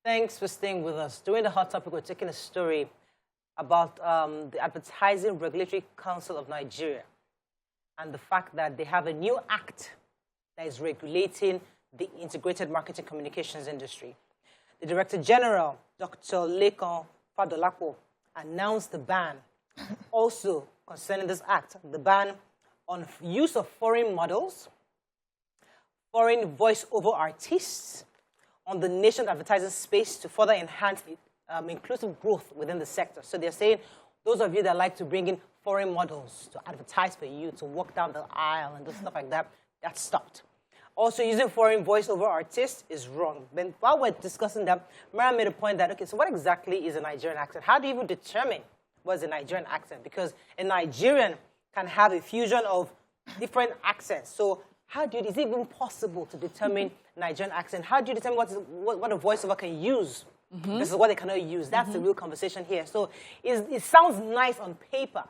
Thanks for staying with us. During the hot topic, we're taking a story about the Advertising Regulatory Council of Nigeria and the fact that they have a new act that is regulating the integrated marketing communications industry. The Director General, Dr. Olalekan Fadolapo, announced the ban also concerning this act, the ban on use of foreign models, foreign voice-over artists on the nation's advertising space to further enhance inclusive growth within the sector. So they're saying, those of you that like to bring in foreign models to advertise for you, to walk down the aisle and do stuff like that, that's stopped. Also, using foreign voice-over artists is wrong. Then while we're discussing that, Mara made a point that, okay, so what exactly is a Nigerian accent? How do you even determine what is a Nigerian accent? Because a Nigerian can have a fusion of different accents. So how do you, is it even possible to determine Nigerian accent? How do you determine what a voiceover can use? This is what they cannot use. That's the real conversation here. So it sounds nice on paper,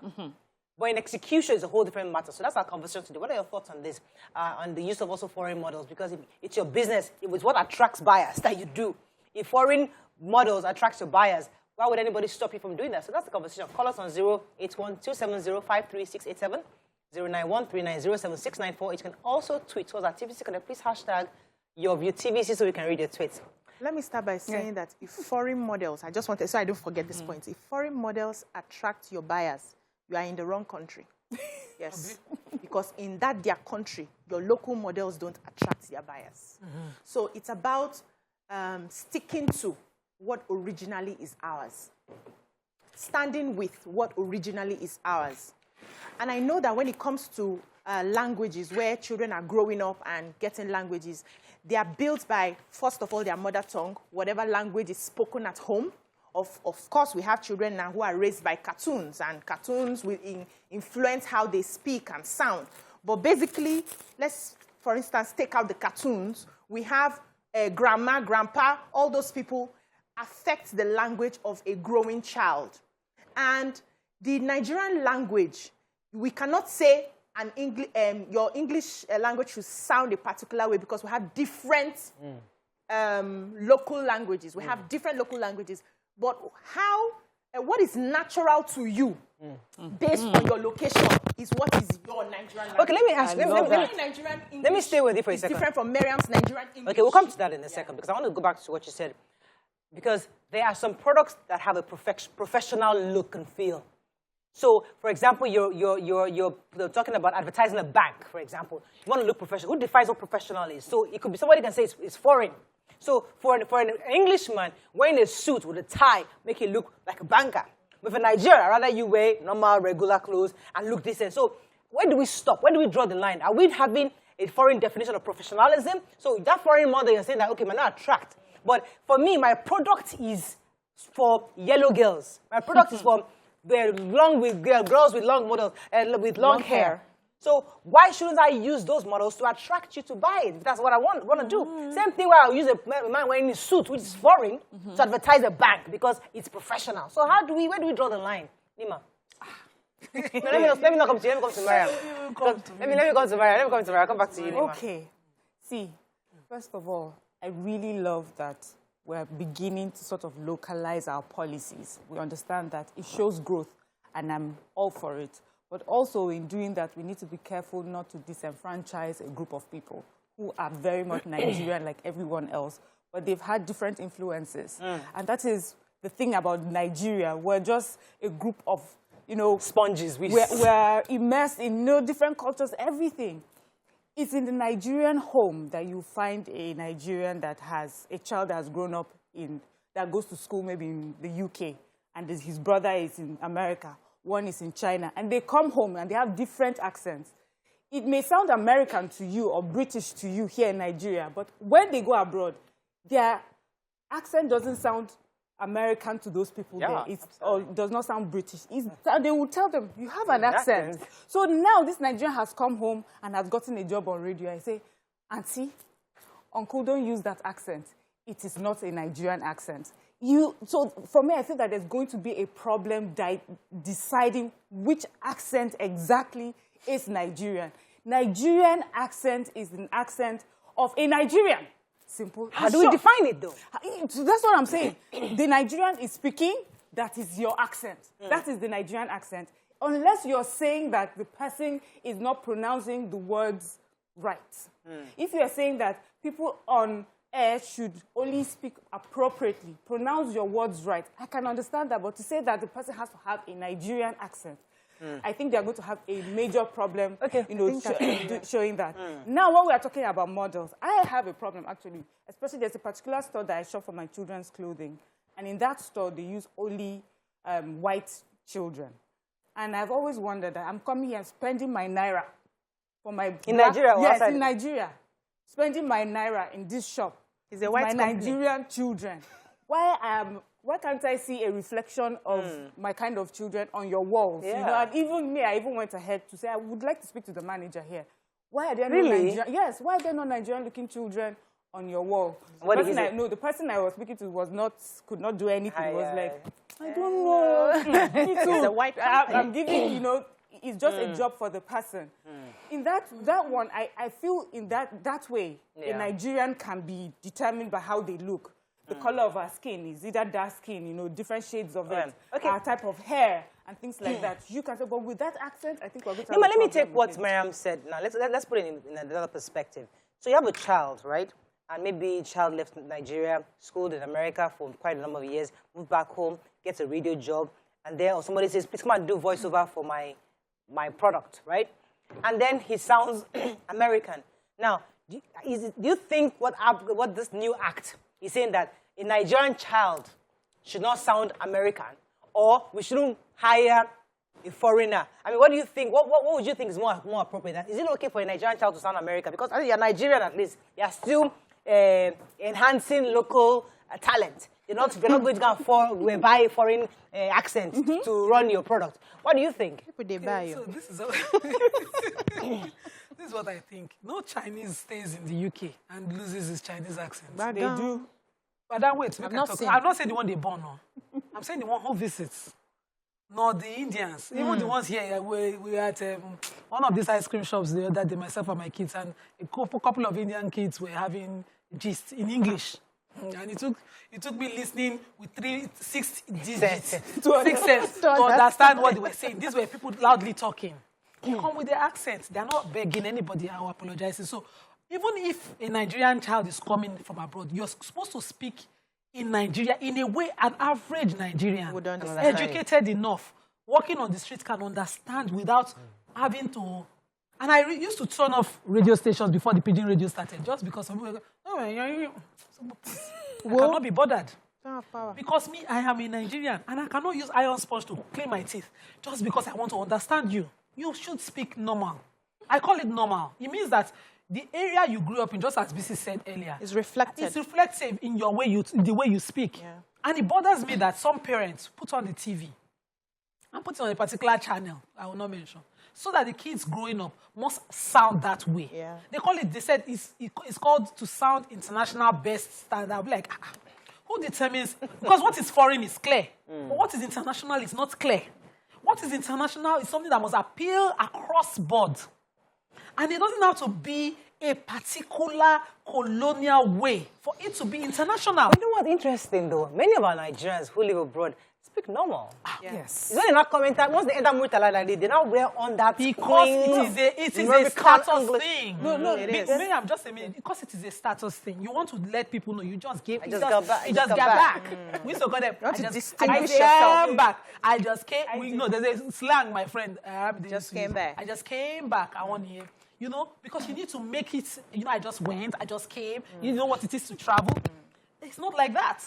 but in execution, it's a whole different matter. So that's our conversation today. What are your thoughts on this, on the use of also foreign models? Because it's your business. It's what attracts buyers that you do. If foreign models attract your buyers, why would anybody stop you from doing that? So that's the conversation. Call us on 081-270-53687, 091-390-7694. You can also tweet to us at TVC Connect. Please hashtag your view TVC so we can read your tweets. Let me start by saying that if foreign models, I just want to, so I don't forget this point, if foreign models attract your buyers, you are in the wrong country. Yes. Because in their country, your local models don't attract their buyers. So it's about sticking to what originally is ours. Standing with what originally is ours. And I know that when it comes to languages where children are growing up and getting languages, they are built by, first of all, their mother tongue, whatever language is spoken at home. Of course, we have children now who are raised by cartoons, and cartoons will influence how they speak and sound. But basically, let's, for instance, take out the cartoons. We have grandma, grandpa, all those people affect the language of a growing child. And the Nigerian language, we cannot say your English language should sound a particular way because we have different local languages. We have different local languages. But what is natural to you based on your location is what is your Nigerian language. Okay, let me ask. Let me stay with you for a second. Different from Miriam's Nigerian English. Okay, we'll come to that in a second because I want to go back to what you said. Because there are some products that have a professional look and feel. So, for example, you're talking about advertising a bank, for example. You want to look professional. Who defines what professional is? So it could be somebody can say it's foreign. So for an Englishman, wearing a suit with a tie make you look like a banker. With a Nigerian, I'd rather you wear normal, regular clothes and look decent. So where do we stop? Where do we draw the line? Are we having a foreign definition of professionalism? So that foreign model, you're saying that, okay, might not attract. But for me, my product is for yellow girls. My product is for girls with long models and with long hair. So why shouldn't I use those models to attract you to buy it? That's what I want to do. Same thing where I'll use a man wearing a suit, which is foreign, to advertise a bank because it's professional. So where do we draw the line? Nima. No, let me not come to you. Let me come to Mariam. Let me come to Mariam. I'll come back to you, Nima. Okay. See, first of all, I really love that we're beginning to sort of localize our policies. We understand that it shows growth, and I'm all for it. But also in doing that, we need to be careful not to disenfranchise a group of people who are very much Nigerian like everyone else, but they've had different influences. And that is the thing about Nigeria. We're just a group of, sponges. We're immersed in different cultures, everything. It's in the Nigerian home that you find a Nigerian that has a child that has grown up that goes to school maybe in the UK, and his brother is in America. One is in China, and they come home and they have different accents. It may sound American to you or British to you here in Nigeria, but when they go abroad, their accent doesn't sound American to those people there. Or does not sound British. They will tell them, you have an accent. So now this Nigerian has come home and has gotten a job on radio. I say, Auntie, Uncle, don't use that accent. It is not a Nigerian accent. So for me, I feel that there's going to be a problem deciding which accent exactly is Nigerian. Nigerian accent is an accent of a Nigerian. simple. How do we define it, though? So that's what I'm saying. The Nigerian is speaking, that is your accent. That is the Nigerian accent. Unless you're saying that the person is not pronouncing the words right. If you're saying that people on air should only speak appropriately, pronounce your words right, I can understand that. But to say that the person has to have a Nigerian accent, I think they're going to have a major problem, showing that. Now, when we are talking about models, I have a problem, actually. Especially, there's a particular store that I shop for my children's clothing. And in that store, they use only white children. And I've always wondered that I'm coming here and spending my Naira for my... In Nigeria? Yes, in Nigeria. Spending my Naira in this shop. It's a white my company. Nigerian children. Why can't I see a reflection of my kind of children on your walls? Yeah. You know, and even me, I even went ahead to say, I would like to speak to the manager here. Why are there no Nigerian? Yes, why are there no Nigerian-looking children on your wall? What did he say? No, the person I was speaking to could not do anything. Was like, I don't know. Me too. It's a white company. I'm giving, it's just a job for the person. In that one, I feel in that way, a Nigerian can be determined by how they look. The color of our skin is either dark skin, different shades of it, our type of hair, and things like that. You can say, but with that accent, I think we're going to have Let me take what Miriam said. Now, let's put it in another perspective. So you have a child, right? And maybe a child left Nigeria, schooled in America for quite a number of years, moved back home, gets a radio job, and then somebody says, please come and do voiceover for my product, right? And then he sounds American. Now, do you think what this new act is saying, that a Nigerian child should not sound American, or we shouldn't hire a foreigner? I mean, what do you think? What would you think is more appropriate? Is it okay for a Nigerian child to sound American? Because I think you're Nigerian at least. You're still enhancing local talent. You're not going to go buy a foreign accent to run your product. What do you think? People, they buy you. So this is what I think. No Chinese stays in the UK and loses his Chinese accent. But They do. But then wait, I've not seen. I'm not saying the one they born on. I'm saying the one who visits. Not the Indians. Even the ones here, we at one of these ice cream shops the other day, myself and my kids, and a couple of Indian kids were having gist in English. And it took me listening with 6 digits, 6 cents to understand what they were saying. These were people loudly talking. They come with their accents. They're not begging anybody or apologizing. So even if a Nigerian child is coming from abroad, you're supposed to speak in Nigeria in a way an average Nigerian, would understand. educated enough, walking on the street can understand without having to... And I used to turn off radio stations before the Pidgin radio started, just because some people go, I cannot be bothered. Because me, I am a Nigerian, and I cannot use iron sponge to clean my teeth just because I want to understand you. You should speak normal. I call it normal. It means that the area you grew up in, just as BC said earlier, It's reflected. it's reflective in your way the way you speak. Yeah. And it bothers me that some parents put on the TV and put it on a particular channel, I will not mention, so that the kids growing up must sound that way. Yeah. They said it's called to sound international best standard. I'll be like, who determines? Because what is foreign is clear. But what is international is not clear. What is international is something that must appeal across board. And it doesn't have to be a particular colonial way for it to be international. You know what's interesting, though? Many of our Nigerians who live abroad speak normal. Yes. When they're not commenting, once they enter Murtala, like they now wear on that Because queen, it is a American status English. thing. No, it is. Miriam, just a minute. Because it is a status thing. You want to let people know you just gave. I just got back. You just got back. We used to call them. want to I distinguish just yourself. came back. I just came. There's a slang, my friend. Just came back. I just came back. I want to hear. Because you need to make it. I just went. I just came. You know what it is to travel. It's not like that.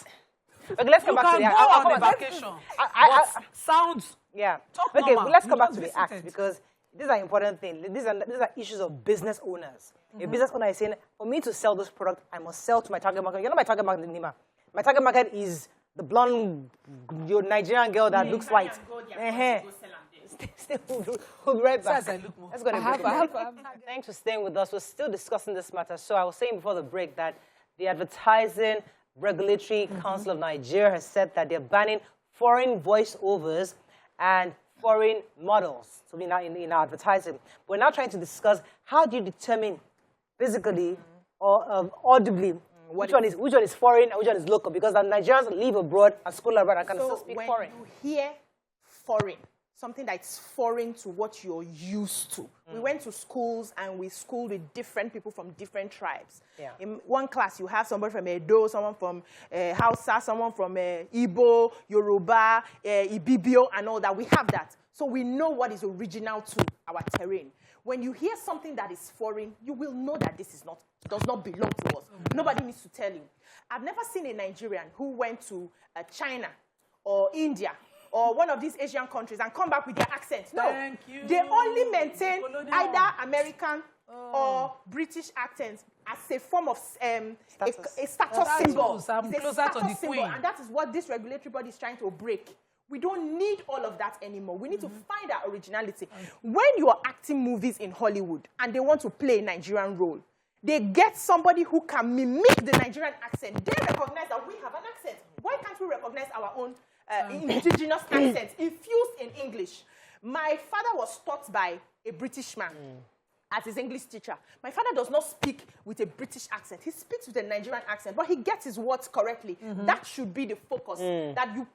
Okay, let's You come back to can the go act. on a vacation. I- Sounds. Yeah. Talk Okay, normal. well, let's come You back to don't the act, listen to it. because these are important things. These are issues of business owners. A business owner is saying, for me to sell this product, I must sell to my target market. You're not my target market, Nima. My target market is the blonde Nigerian girl that looks white. Still, we'll be right back. Says I look more. Let's go to break. Thanks for staying with us. We're still discussing this matter. So I was saying before the break that the Advertising Regulatory Council of Nigeria has said that they're banning foreign voiceovers and foreign models to be in our advertising. We're now trying to discuss how do you determine physically or audibly Which one is foreign and which one is local? Because the Nigerians live abroad and school abroad and can still speak foreign. So when you hear foreign, something that's foreign to what you're used to. We went to schools and we schooled with different people from different tribes. Yeah. In one class, you have somebody from Edo, someone from Hausa, someone from Igbo, Yoruba, Ibibio, and all that. We have that. So we know what is original to our terrain. When you hear something that is foreign, you will know that this does not belong to us. Nobody needs to tell you. I've never seen a Nigerian who went to China or India or one of these Asian countries and come back with their accent. No. Thank you. They only maintain either American or British accents as a form of a status symbol. I'm it's a closer to status the symbol, queen. and that is what this regulatory body is trying to break. We don't need all of that anymore. We need to find our originality. When you are acting movies in Hollywood and they want to play a Nigerian role, they get somebody who can mimic the Nigerian accent. They recognize that we have an accent. Why can't we recognize our own indigenous accent infused in English? My father was taught by a British man as his English teacher. My father does not speak with a British accent. He speaks with a Nigerian accent, but he gets his words correctly. That should be the focus. That you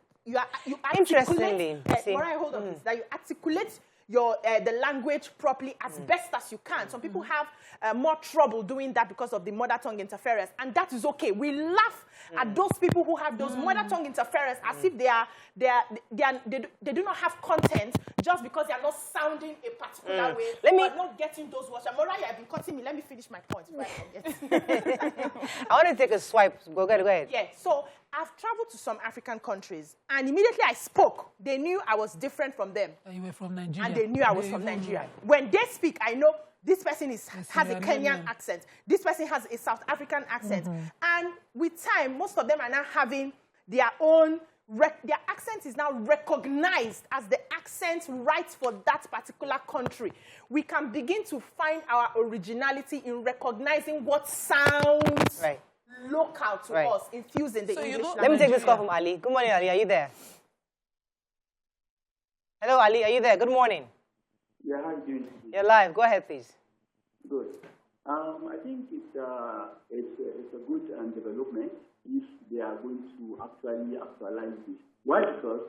Interestingly, hold on, please. That you articulate your the language properly as best as you can. Some people have more trouble doing that because of the mother tongue interference, and that is okay. We laugh at those people who have those mother tongue interference as if they do not have content just because they are not sounding a particular way. Or not getting those words. Mariah, I've been cutting me. Let me finish my point. I want to take a swipe. Go ahead. Yeah. So I've traveled to some African countries, and immediately I spoke. They knew I was different from them. You were from Nigeria. And they knew I was from Nigeria. When they speak, I know this person has a Kenyan accent. This person has a South African accent. And with time, most of them are now having their own, their accent is now recognized as the accent right for that particular country. We can begin to find our originality in recognizing what sounds local to us, infused in the English language. Let me take this call from Ali. Good morning, Ali. Are you there? Hello, Ali. Are you there? Good morning. Yeah, how are you doing? You're live. Go ahead, please. Good. I think it's a good development if they are going to actually actualize this. Why? Because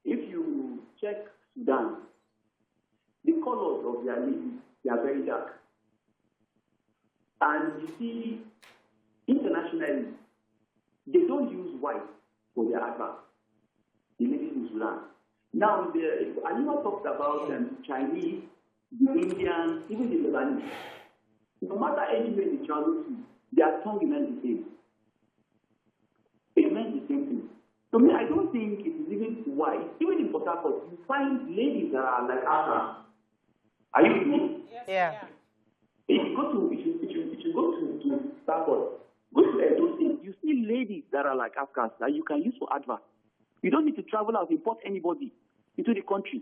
if you check Sudan, the colors of their leaves, they are very dark. And you see, internationally, they don't use white for their adverts. The ladies in Sudan. Now, Anima talked about Chinese, the Indians, even the Lebanese. No matter anywhere they travel to, their tongue remains the same. It remains the same thing. So me, I don't think it is even wise. Even in Port Harcourt, you find ladies that are like African. Are you with me? Yes, yeah. If you go to Starford, go to Edo State, you see ladies that are like Africans that you can use for adverts. You don't need to travel out, import anybody into the country.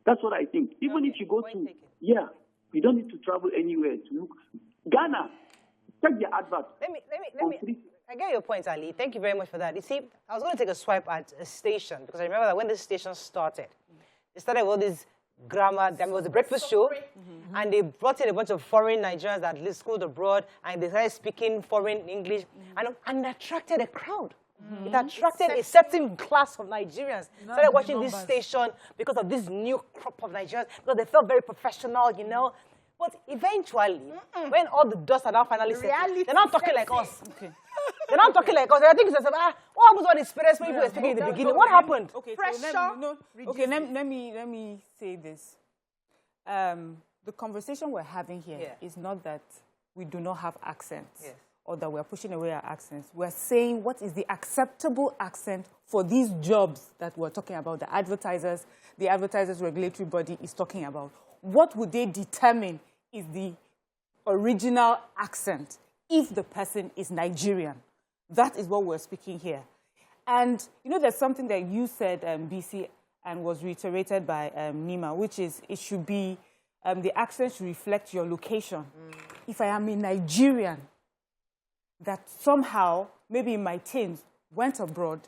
That's what I think. Even if you go to, you don't need to travel anywhere to look. Ghana, check their adverts. Let me. I get your point, Ali. Thank you very much for that. You see, I was going to take a swipe at a station because I remember that when this station started, they started with all this grammar. There was a breakfast show, and they brought in a bunch of foreign Nigerians that schooled abroad, and they started speaking foreign English, and attracted a crowd. It attracted a certain class of Nigerians. Started watching this station because of this new crop of Nigerians, because they felt very professional, you know. But eventually, when all the dust are now finally settled, they're not talking like us. Okay. They're not talking like us. I think it's what happens when it's experienced people were speaking in the beginning? What happened? Okay, pressure. So let me say this. The conversation we're having here is not that we do not have accents or that we're pushing away our accents. We're saying what is the acceptable accent for these jobs that we're talking about, the advertisers regulatory body is talking about. What would they determine is the original accent if the person is Nigerian? That is what we're speaking here. And, you know, there's something that you said, BC, and was reiterated by Nima, which is it should be, the accent should reflect your location. If I am a Nigerian that somehow, maybe in my teens, went abroad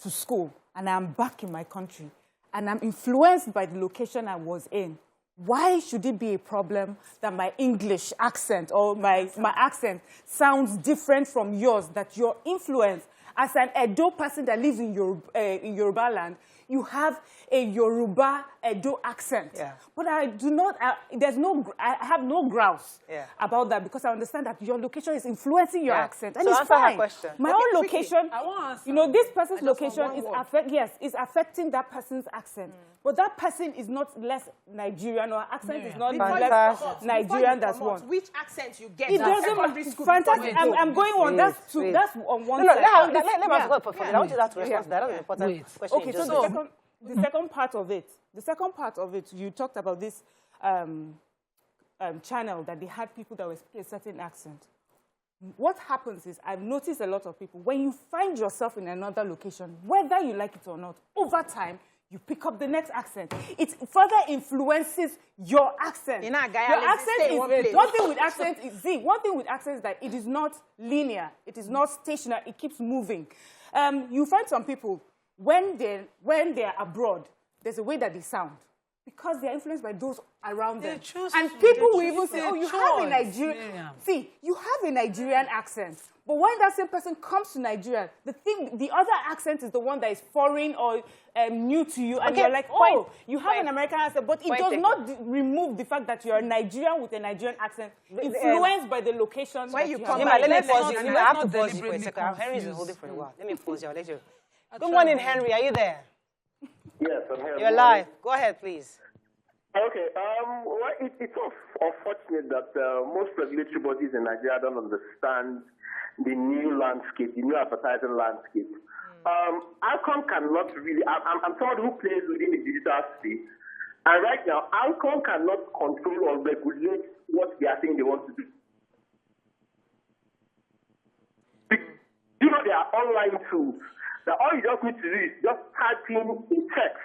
to school, and I'm back in my country, and I'm influenced by the location I was in, why should it be a problem that my English accent or my accent sounds different from yours, that your influence as an Edo person that lives in Yoruba land, you have a Yoruba Edo accent. Yeah. But I do not, I have no grouse about that because I understand that your location is influencing your accent. And so it's answer fine. her question. My own location, I want to answer. you know, this person's location want is affecting that person's accent. But that person is not less Nigerian, or accent is not less Nigerian than one. Which accent you get? It doesn't matter. Fantastic. I'm going on. That's on one side. Let me ask you I want you to respond to that. That's an important question. Okay, so the second part of it, you talked about this channel that they had people that were speaking a certain accent. What happens is, I've noticed a lot of people, when you find yourself in another location, whether you like it or not, over time, you pick up the next accent. It further influences your accent. Your accent is one thing with accent is that it is not linear. It is not stationary. It keeps moving. You find some people when they're abroad, there's a way that they sound because they're influenced by those around them. And people will even say, "Oh, you have a Nigerian." See, you have a Nigerian accent. But when that same person comes to Nigeria, the other accent is the one that is foreign or new to you, and you're like, oh, you have an American accent, but it does not remove the fact that you're a Nigerian with a Nigerian accent, influenced by the location where you come. Let me pause you. I have to pause you for a second. Henry's been holding for a while. Let me pause you. I'll let you. Good morning, Henry. Are you there? Yes, I'm here. You're live. Go ahead, please. Okay. Well, it's unfortunate that most regulatory bodies in Nigeria don't understand the new landscape, the new advertising landscape. ARCON cannot really. I'm someone who plays within the digital space, and right now, ARCON cannot control or regulate what they are saying they want to do. You know, there are online tools that all you just need to do is just type in a text,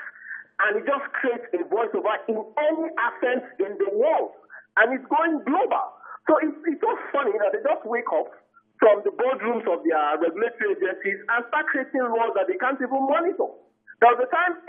and it just creates a voiceover in any accent in the world, and it's going global. So it's so funny that they just wake up from the boardrooms of their regulatory agencies and start creating laws that they can't even monitor. There was a time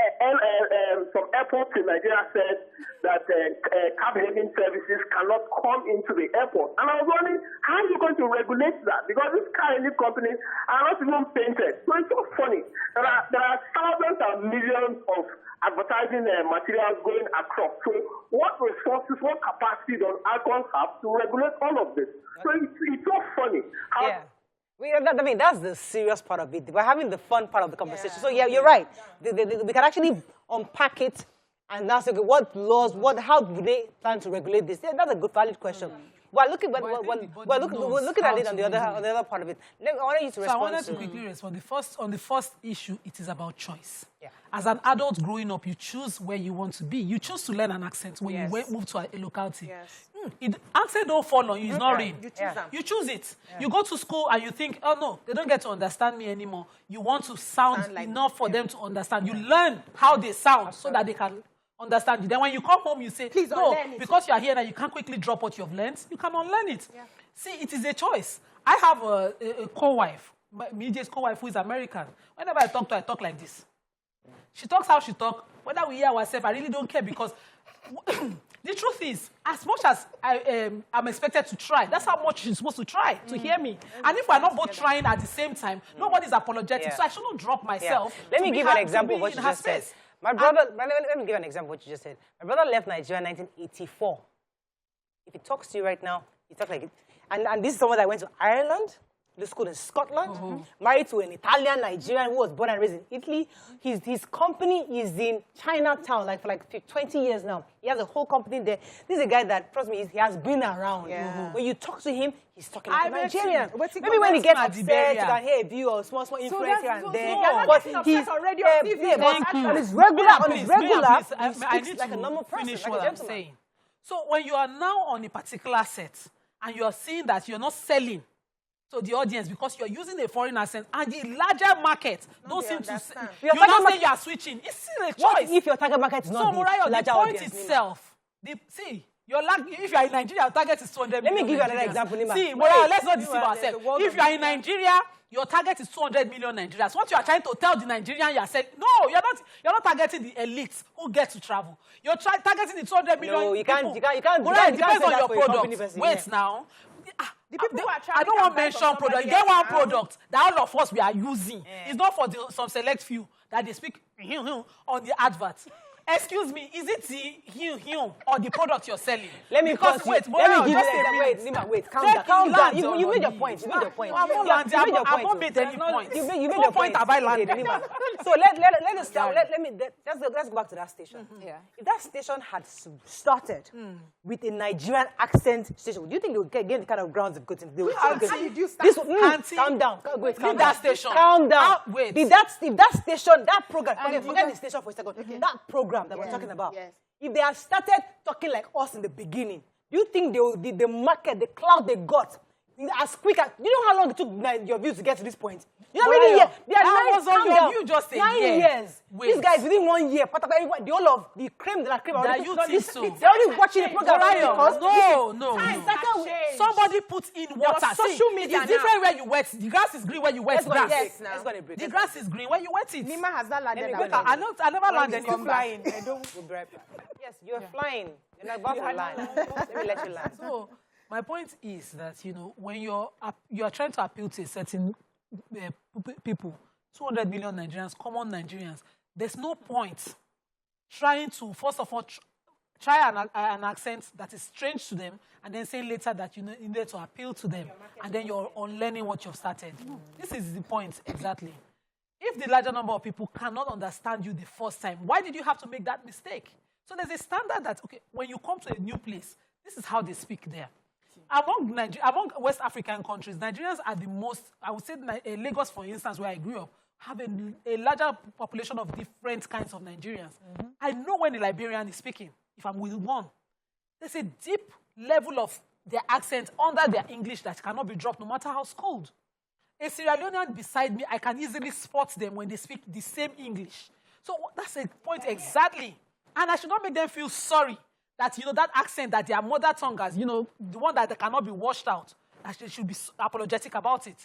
some airports in Nigeria said that cab hailing services cannot come into the airport. And I was wondering, how are you going to regulate that? Because these car hailing companies are not even painted. So it's so funny. There are thousands and millions of advertising materials going across. So what resources, what capacity does ARCON have to regulate all of this? So it's so funny. I mean, that's the serious part of it. We're having the fun part of the conversation. So, yeah, you're right. We can actually unpack it and now say, okay, what laws, how do they plan to regulate this? Yeah, that's a good, valid question. We're looking at it on the other part of it. I want you to respond. I wanted to quickly respond. On the first issue, it is about choice. Yeah. As an adult growing up, you choose where you want to be. You choose to learn an accent when you move to a locality. Yes. Accent don't fall on you. It's not rain. You choose it. Yeah. You go to school and you think, oh, no, they don't get to understand me anymore. You want to sound like enough for them to understand. You learn how they sound so that they can understand you. Then when you come home, you say, please no, because you are here now, you can't quickly drop what you have learned. You can unlearn it. Yeah. See, it is a choice. I have a co-wife, my immediate co-wife who is American. Whenever I talk to her, I talk like this. She talks how she talks. Whether we hear ourselves, I really don't care because the truth is, as much as I'm expected to try, that's how much she's supposed to try to hear me. And if we're not both trying at the same time, nobody's apologetic. So I shouldn't drop myself. Let me give an example of what you just said. My brother, let me give an example of what you just said. My brother left Nigeria in 1984. If he talks to you right now, he talks like it. And this is someone that went to Ireland, the school in Scotland, married to an Italian Nigerian who was born and raised in Italy. His company is in Chinatown, for 20 years now. He has a whole company there. This is a guy that, trust me, he has been around. Yeah. When you talk to him, he's talking like a Nigerian. Maybe when he gets upset, you can hear a view or small influence here and there. But he's already on TV. On his regular, he speaks like a normal person, like a gentleman. So when you are now on a particular set and you are seeing that you're not selling to the audience because you're using a foreign accent and the larger market don't seem to... You're not saying you're switching. It's still a choice. What if your target market is not the larger audience? The point itself, If you are in Nigeria, your target is 200 Let me million give you another Nigerians. example, Nima. See, let's not deceive ourselves. If you are in Nigeria, your target is 200 million Nigerians. What you are trying to tell the Nigerian, you are saying, no, you're not targeting the elites who get to travel. You're targeting the 200 million No, you people. can't It depends on your product. Wait now. The people who are I don't want to mention product. You get one else. product that all of us we are using. It's not for some select few that they speak on the advert. Excuse me, is it the or the product you're selling? Let me because pause wait, you. Let me give just you a minute. Nima, wait, calm down. You made your point. You made your point. I've not made any point. You made No your point have I landed. Nima. So let us start. Let's go back to that station. Yeah. If that station had started with a Nigerian accent station, do you think they would get the kind of grounds they've gotten? They would How did you start? Calm down. Wait, calm Leave down. that station. Calm down. Wait. If that station, that program, And forget the station for a second. That program that we're talking about. Yes. If they had started talking like us in the beginning, do you think the market, the cloud they got, as quick as, you know how long it took your views to get to this point? You know how many years? They are that was on your view just a 9 year. years. Wait. These guys within 1 year, the whole of the cream de la cream. That you think so? They're already watching the program. because No. started Somebody put in water. social media it's different where you wet. The grass is green where you wet grass. Let's go on a break. The grass is green where you wet it. Nima has not landed. Let me that go plane. I never landed. When we come Flying. I don't. We'll be right back. Yes, you're flying. You're not about to land. Let me let you land. So my point is that when you're trying to appeal to a certain people, 200 million Nigerians, common Nigerians, there's no point trying to first of all try an accent that is strange to them, and then saying later that you need to appeal to them, and then you're unlearning what you've started. This is the point exactly. If the larger number of people cannot understand you the first time, why did you have to make that mistake? So there's a standard that, okay, when you come to a new place, this is how they speak there. Among West African countries, Nigerians are the most, I would say Lagos, for instance, where I grew up, have a larger population of different kinds of Nigerians. I know when a Liberian is speaking, if I'm with one, there's a deep level of their accent under their English that cannot be dropped no matter how schooled. A Sierra Leonean beside me, I can easily spot them when they speak the same English. So that's a point exactly. And I should not make them feel sorry that, that accent that their mother tongue has, the one that cannot be washed out, that they should be apologetic about it.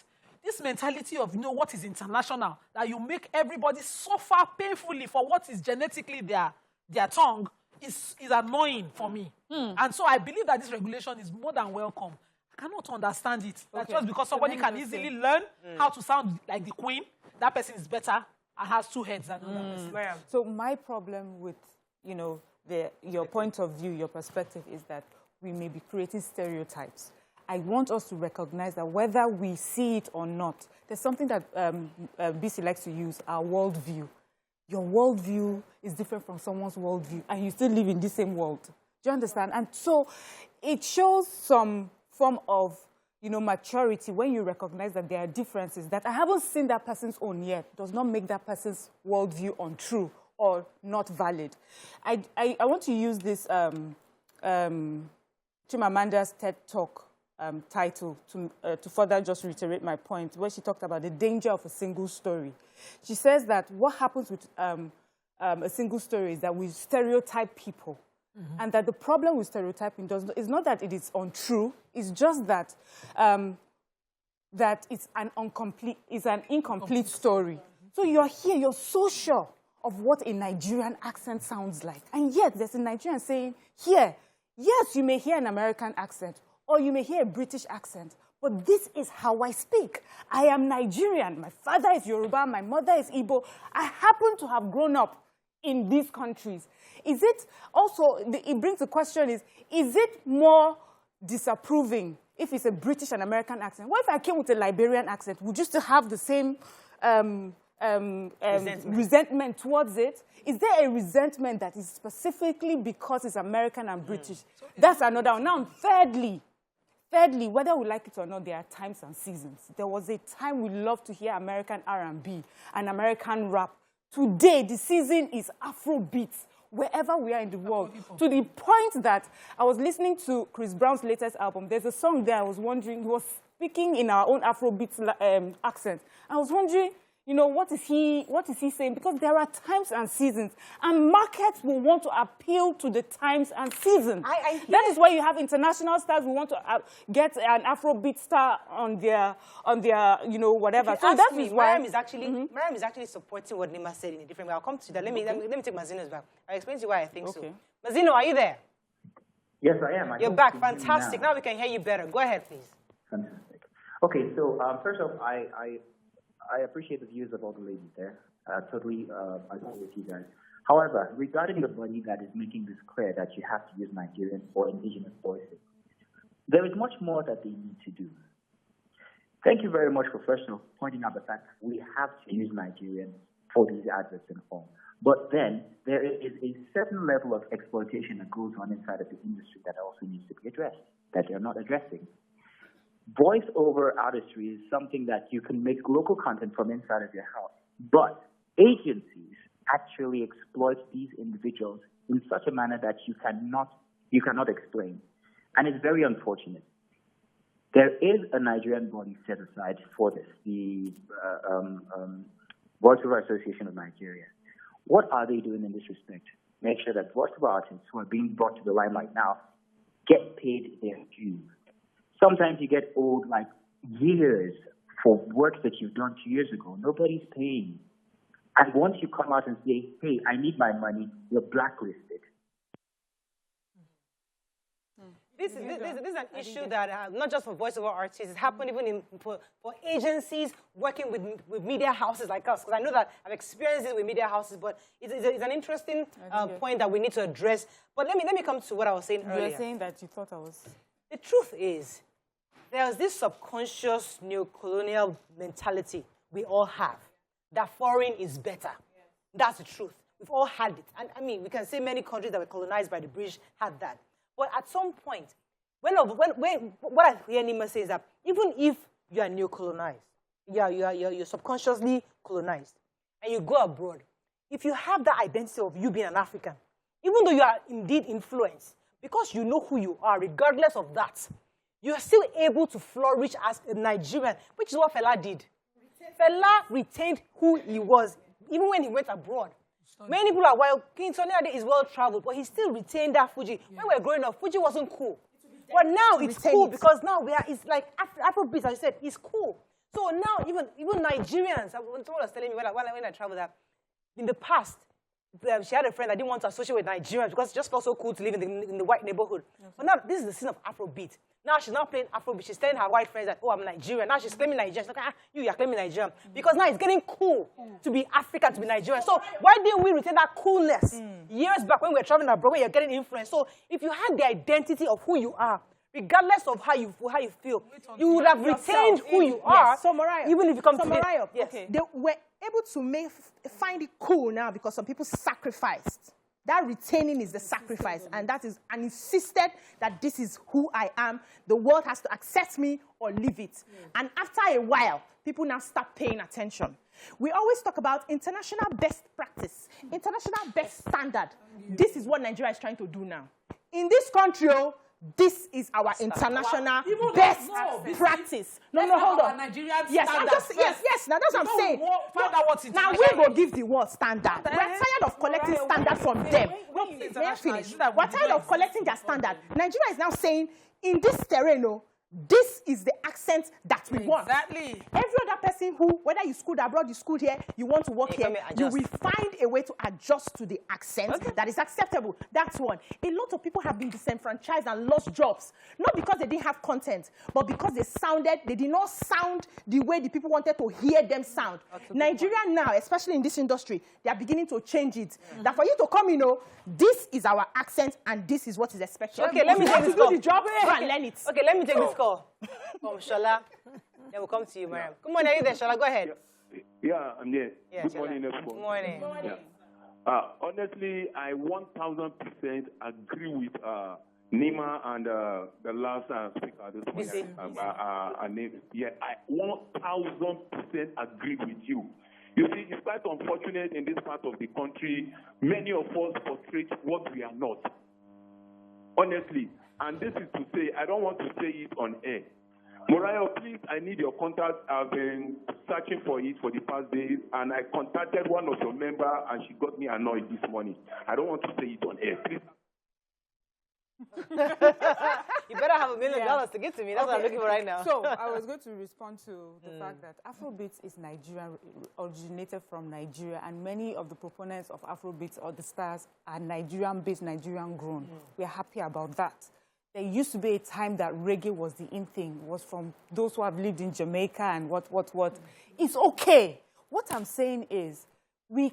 This mentality of, what is international, that you make everybody suffer painfully for what is genetically their tongue, is annoying for me. And so I believe that this regulation is more than welcome. I cannot understand it. That just because somebody can easily learn how to sound like the queen, that person is better and has two heads than another person. So my problem with, your point of view, your perspective is that we may be creating stereotypes. I want us to recognize that whether we see it or not, there's something that BC likes to use, our worldview. Your worldview is different from someone's worldview, and you still live in the same world. Do you understand? And so it shows some form of, maturity when you recognize that there are differences that I haven't seen that person's own yet does not make that person's worldview untrue or not valid. I want to use this Chimamanda's TED Talk title to further just reiterate my point, where she talked about the danger of a single story. She says that what happens with a single story is that we stereotype people. And that the problem with stereotyping is not that it is untrue, it's just that that it's an incomplete story. So you're here, you're so sure of what a Nigerian accent sounds like. And yet there's a Nigerian saying, here, yes, you may hear an American accent, or you may hear a British accent, but this is how I speak. I am Nigerian. My father is Yoruba, my mother is Igbo. I happen to have grown up in these countries. Is it also, it brings the question is it more disapproving if it's a British and American accent? What if I came with a Liberian accent? Would you still have the same resentment towards it? Is there a resentment that is specifically because it's American and British? That's another one. Now, thirdly, whether we like it or not, there are times and seasons. There was a time we loved to hear American R&B and American rap. Today, the season is Afrobeat, wherever we are in the world. To the point that I was listening to Chris Brown's latest album. There's a song there I was wondering, he was speaking in our own Afrobeat accent. I was wondering, You know, what is he saying? Because there are times and seasons, and markets will want to appeal to the times and seasons. That is why you have international stars who want to get an Afrobeat star on their you know, whatever. So that is why Mariam is actually supporting what Nima said in a different way. I'll come to that. Let me take Mazino's back. I'll explain to you why I think so. Mazino, are you there? Yes, I am. You're back. Fantastic. Now we can hear you better. Go ahead, please. Fantastic. Okay, so first off, I appreciate the views of all the ladies there. Totally agree with you guys. However, regarding the body that is making this clear that you have to use Nigerian or indigenous voices, there is much more that they need to do. Thank you very much for first of all pointing out the fact that we have to use Nigerian for these adverts and all. But then there is a certain level of exploitation that goes on inside of the industry that also needs to be addressed, that they're not addressing. Voice-over artistry is something that you can make local content from inside of your house. But agencies actually exploit these individuals in such a manner that you cannot explain. And it's very unfortunate. There is a Nigerian body set aside for this, the Voice-over Association of Nigeria. What are they doing in this respect? Make sure that voice-over artists who are being brought to the limelight now get paid their due. Sometimes you get owed like years for work that you've done 2 years ago. Nobody's paying. And once you come out and say, hey, I need my money, you're blacklisted. This is an issue that not just for voiceover artists, it's happened even for agencies working with media houses like us. Because I know that I've experienced it with media houses, but it's an interesting point that we need to address. But let me come to what I was saying earlier. You were saying that you thought I was... The truth is, there's this subconscious neo-colonial mentality we all have, that foreign is better. That's the truth. We've all had it. And I mean, we can say many countries that were colonized by the British had that. But at some point, what I hear Nima say is that even if you are neo-colonized, you're subconsciously colonized, and you go abroad, if you have that identity of you being an African, even though you are indeed influenced, because you know who you are, regardless of that, you are still able to flourish as a Nigerian, which is what Fela did. Fela retained who he was, even when he went abroad. Many people are, well, King Sunny Ade is well-traveled, but he still retained that Fuji. When we were growing up, Fuji wasn't cool. But now it's cool because now it's like Afrobeat, as I said, it's cool. So now even Nigerians, someone was telling me when I traveled that, in the past, she had a friend that didn't want to associate with Nigerians because it just felt so cool to live in the white neighborhood. But now this is the scene of Afrobeat. Now she's not playing Afrobeat. She's telling her white friends that, oh, I'm Nigerian. Now she's claiming Nigerian. She's like, you're claiming Nigerian. Because now it's getting cool to be African, to be Nigerian. So why didn't we retain that coolness years back when we were traveling abroad, when you're getting influence? So if you had the identity of who you are, regardless of how you feel, you would have retained who you are, So Mariah, even if you come to Mariah, yes. okay. They were able to find it cool now because some people sacrificed. That retaining is the sacrifice, and insisted that this is who I am. The world has to accept me or leave it. And after a while, people now start paying attention. We always talk about international best practice, international best standard. This is what Nigeria is trying to do now. In this country, this is our international best practice. No, hold on. Yes, now that's what I'm saying. Now we go give the world standard. We're tired of collecting standard from them. May I finish? We're tired of collecting their standard. Nigeria is now saying, in this terrain, this is the accent that we want. Exactly. Every other person who, whether you schooled abroad, you schooled here, you want to work here, you will find a way to adjust to the accent that is acceptable. That's one. A lot of people have been disenfranchised and lost jobs, not because they didn't have content, but because they did not sound the way the people wanted to hear them sound. Nigeria now, especially in this industry, they are beginning to change it. That for you to come, this is our accent and this is what is expected. Okay, let me take this call. Do the job, go and learn it. Okay, let me take this call from Shola. Then we'll come to you, Mariam. Good morning, are you there, Shola? Go ahead. Yeah, I'm there. Yeah, Good morning, everyone. Good morning. Yeah. Honestly, I 1,000% agree with Nima and the last speaker this morning. Yeah, I 1,000% agree with you. You see, it's quite unfortunate in this part of the country, many of us portray what we are not. Honestly. And this is to say, I don't want to say it on air, Mariah, please, I need your contact. I've been searching for it for the past days, and I contacted one of your members, and she got me annoyed this morning. I don't want to say it on air. Please. You better have $1 million to give to me. That's what I'm looking for right now. So I was going to respond to the fact that Afrobeats is Nigerian, originated from Nigeria, and many of the proponents of Afrobeats or the stars are Nigerian-based, Nigerian-grown. We're happy about that. There used to be a time that reggae was the in thing, was from those who have lived in Jamaica and what. It's okay. What I'm saying is, we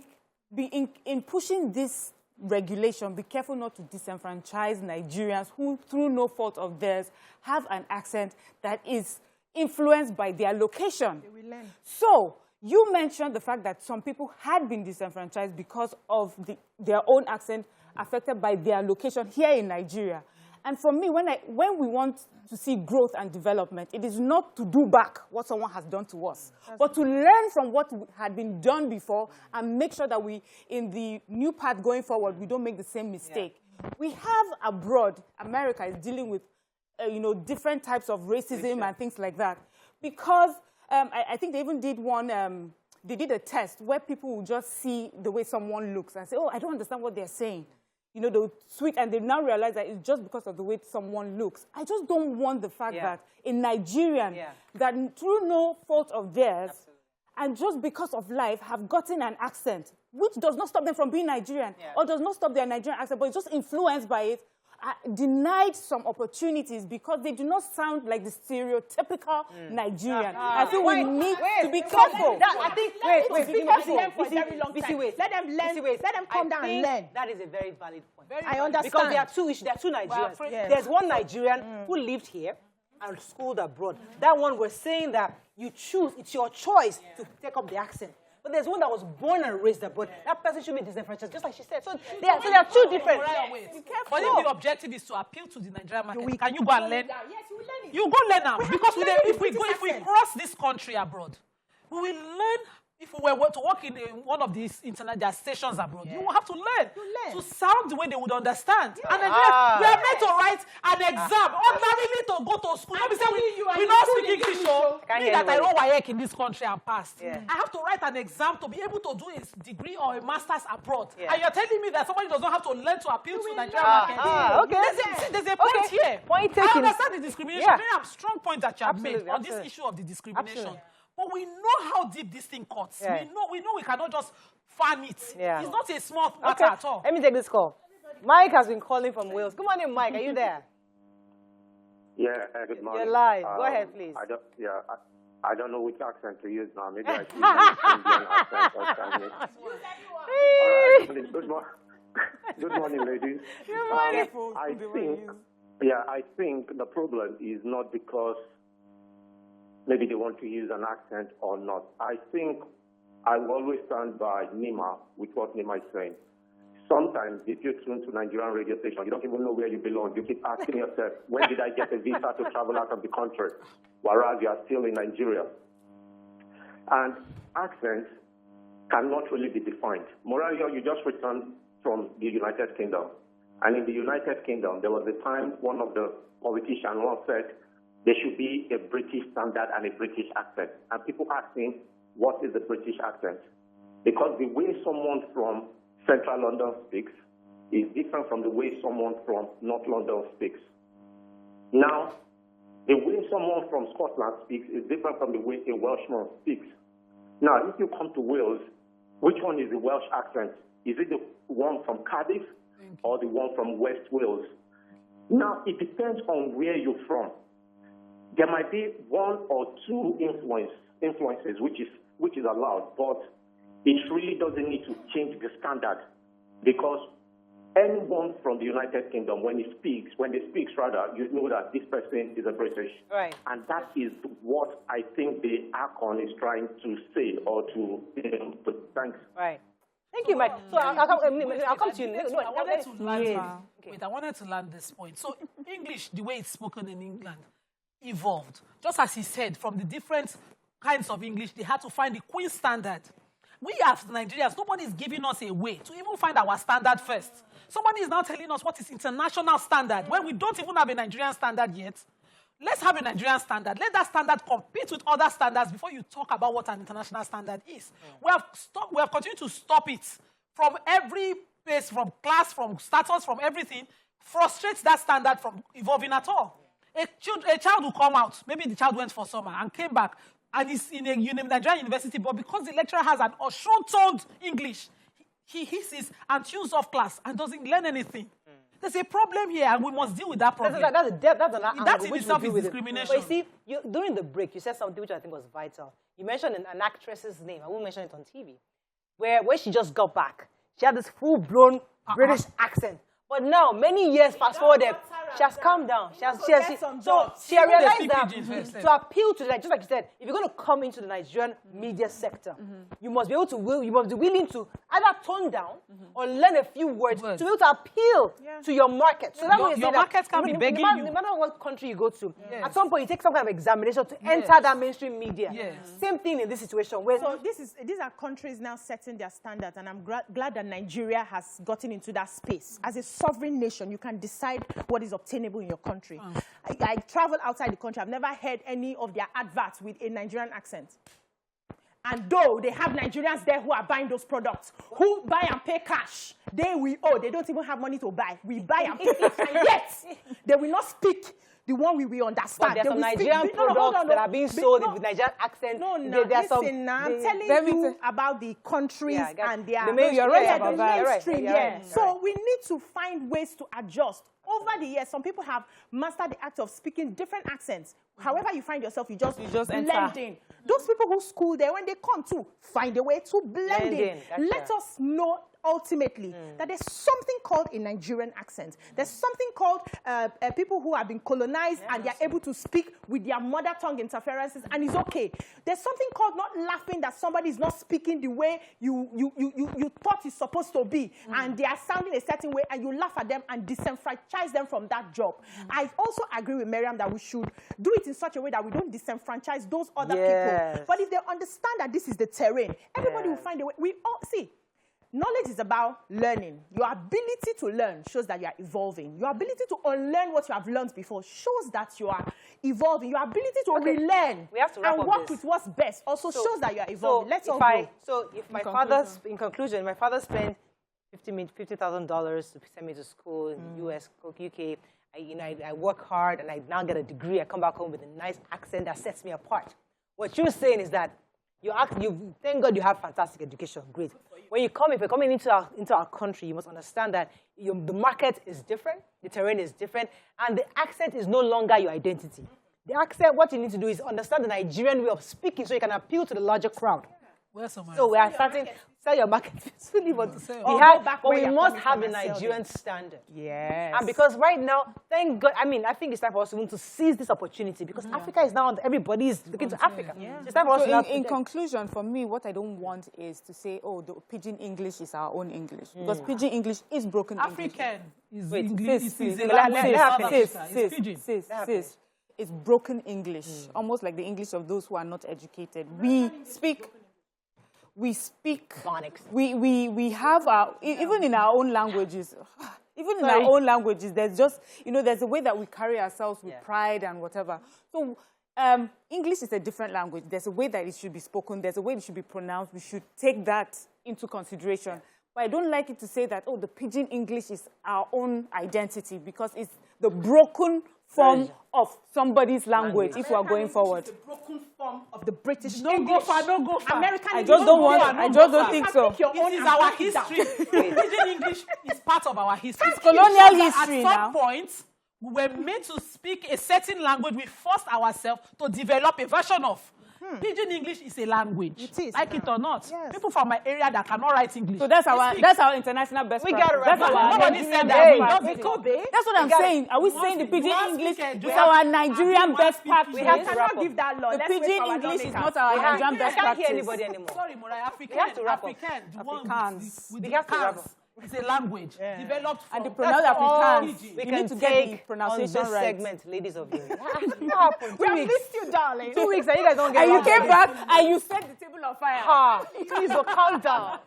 be in pushing this regulation, be careful not to disenfranchise Nigerians who, through no fault of theirs, have an accent that is influenced by their location. They will learn. So, you mentioned the fact that some people had been disenfranchised because of their own accent affected by their location here in Nigeria. And for me, when we want to see growth and development, it is not to do back what someone has done to us, but to learn from what had been done before and make sure that we, in the new path going forward, we don't make the same mistake. Yeah. We have abroad, America is dealing with, different types of racism and things like that. Because I think they even did one, they did a test where people will just see the way someone looks and say, oh, I don't understand what they're saying. They'll switch, and they now realize that it's just because of the way someone looks. I just don't want the fact that in Nigerian, that through no fault of theirs, and just because of life, have gotten an accent, which does not stop them from being Nigerian, or does not stop their Nigerian accent, but it's just influenced by it, denied some opportunities because they do not sound like the stereotypical Nigerian. I think we need to be careful. I think, be careful. Let them learn. Let them come down and learn. That is a very valid point. I understand. Because there are two issues. There are two Nigerians. Well, There's one Nigerian who lived here and schooled abroad. That one was saying that you choose, it's your choice to take up the accent. But there's one that was born and raised abroad. That person should be disenfranchised, just like she said. So there are two different. But if the objective is to appeal to the Nigerian market, can you go and learn? Yes, you will learn it. You go learn now. Because if we cross this country abroad, we will learn. If we were to work in one of these international stations abroad, you will have to learn to sound the way they would understand. Yeah. And we are meant to write an exam, ordinarily to go to school. Let me say we not speak English, so me that I know WAEC in this country and passed. Yeah. I have to write an exam to be able to do a degree or a master's abroad. Yeah. And you're telling me that somebody does not have to learn to appeal to Nigerian market. Okay. There's a point here. Point taken. I understand the discrimination. Yeah. Very strong point that you have made on this issue of the discrimination. Absolutely. But we know how deep this thing cuts. Yeah. We know we cannot just farm it. Yeah. It's not a small matter at all. Let me take this call. Mike has been calling from Wales. Good morning, Mike. Are you there? Yeah, good morning. You're live. Go ahead, please. I don't know which accent to use now. Maybe I should use Indian accent or Chinese. Good morning, ladies. Good morning. I think the problem is not because maybe they want to use an accent or not. I think I will always stand by Nima with what Nima is saying. Sometimes if you tune to Nigerian radio station, you don't even know where you belong. You keep asking yourself, when did I get a visa to travel out of the country? Whereas you are still in Nigeria. And accents cannot really be defined. Moralia, you just returned from the United Kingdom. And in the United Kingdom, there was a time one of the politicians once said, there should be a British standard and a British accent. And people asking, what is the British accent? Because the way someone from Central London speaks is different from the way someone from North London speaks. Now, the way someone from Scotland speaks is different from the way a Welshman speaks. Now, if you come to Wales, which one is the Welsh accent? Is it the one from Cardiff or the one from West Wales? Now, it depends on where you're from. There might be one or two influences which is allowed, but it really doesn't need to change the standard, because anyone from the United Kingdom, when they speak, you know that this person is a British. Right. And that is what I think the ARCON is trying to say or to thanks. Right. Thank you, Mike. So I'll come to you. I wanted to land this point. So English, the way it's spoken in England, evolved. Just as he said, from the different kinds of English, they had to find the Queen's standard. We as Nigerians, nobody is giving us a way to even find our standard first. Somebody is now telling us what is international standard when we don't even have a Nigerian standard yet. let's have a Nigerian standard. Let that standard compete with other standards before you talk about what an international standard is. We have continued to stop it from every place, from class, from status, from everything, frustrates that standard from evolving at all. A child will come out, maybe the child went for summer and came back, and is in a Nigerian university, but because the lecturer has an short-toned English, he hisses and tunes off class and doesn't learn anything. There's a problem here, and we must deal with that problem. That's an angle that in which itself we is deal with discrimination. But you see, during the break, you said something which I think was vital. You mentioned an actress's name. I won't mention it on TV. Where when she just got back, she had this full-blown British accent. But now, many years fast-forwarded, she has calmed down. She realized that to appeal to, just like you said, if you're going to come into the Nigerian media sector, you must be able to, you must be willing to either tone down or learn a few words to be able to appeal to your market. So that way your market can be begging you. No matter what country you go to, at some point you take some kind of examination to enter that mainstream media. Same thing in this situation. Where so these are countries now setting their standards, and I'm glad that Nigeria has gotten into that space. As a sovereign nation, you can decide what is obtainable in your country. I travel outside the country. I've never heard any of their adverts with a Nigerian accent. And though they have Nigerians there who are buying those products, who buy and pay cash, they don't even have money to buy. We buy and pay cash, and yet they will not speak the one we will understand. But there's some Nigerian products that are being sold with Nigerian accent. I'm telling you about the countries and their mainstream. So we need to find ways to adjust. Over the years, some people have mastered the act of speaking different accents. However you find yourself, you just blend in. Those people who school there, when they come to, find a way to blend in. Let us know ultimately that there's something called a Nigerian accent. There's something called people who have been colonized and they're able to speak with their mother tongue interferences, and it's okay. There's something called not laughing that somebody is not speaking the way you thought it's supposed to be, and they are sounding a certain way, and you laugh at them and disenfranchise them from that job. I also agree with Miriam that we should do it in such a way that we don't disenfranchise those other people. But if they understand that this is the terrain, everybody will find a way. We all see. Knowledge is about learning. Your ability to learn shows that you are evolving. Your ability to unlearn what you have learned before shows that you are evolving. Your ability to relearn and work with what's best also shows that you are evolving. Let's all go. So if my father, in conclusion, my father spent $50,000 to send me to school in the US, UK. I work hard and I now get a degree. I come back home with a nice accent that sets me apart. What you're saying is that thank God you have fantastic education. Great. When if you're coming into our country, you must understand that the market is different, the terrain is different, and the accent is no longer your identity. The accent, what you need to do is understand the Nigerian way of speaking so you can appeal to the larger crowd. So we are starting, sell your market. But we must have a Nigerian standard. Yes. And because right now, thank God, I think it's time for us to seize this opportunity because Africa is now, everybody is looking to Africa. It's time for us to in conclusion, for me, what I don't want is to say, oh, the pidgin English is our own English. Because pidgin English is broken English. African is English. Is a language. Sis. It's broken English, almost like the English of those who are not educated. We speak phonics. We have our, even in our own languages, there's just, there's a way that we carry ourselves with pride and whatever. So English is a different language. There's a way that it should be spoken. There's a way it should be pronounced. We should take that into consideration. But I don't like it to say that, oh, the pidgin English is our own identity because it's the broken form of somebody's language if we are going forward. The broken form of the British English. Go far. American I just don't think so. This is our history. Pidgin English is part of our history. It's colonial history now. At some point, we were made to speak a certain language. We forced ourselves to develop a version of. Pidgin English is a language. It is. Like it or not. Yes. People from my area that cannot write English. So that's our international best practice. Nobody said that. That's what I'm saying. Are we saying the Pidgin English is our Nigerian best practice? We cannot give that law. The Pidgin English is not our Nigerian best practice. I can't hear anybody anymore. Sorry, Morai. African. We have to wrap up. Africans. We have to wrap up. It's a language developed from... And the Afrikaans. We can take on this segment, ladies of the What happened? 2 weeks. We missed you, darling. 2 weeks and you guys don't get And you came back and you set the table on fire. Please, calm down.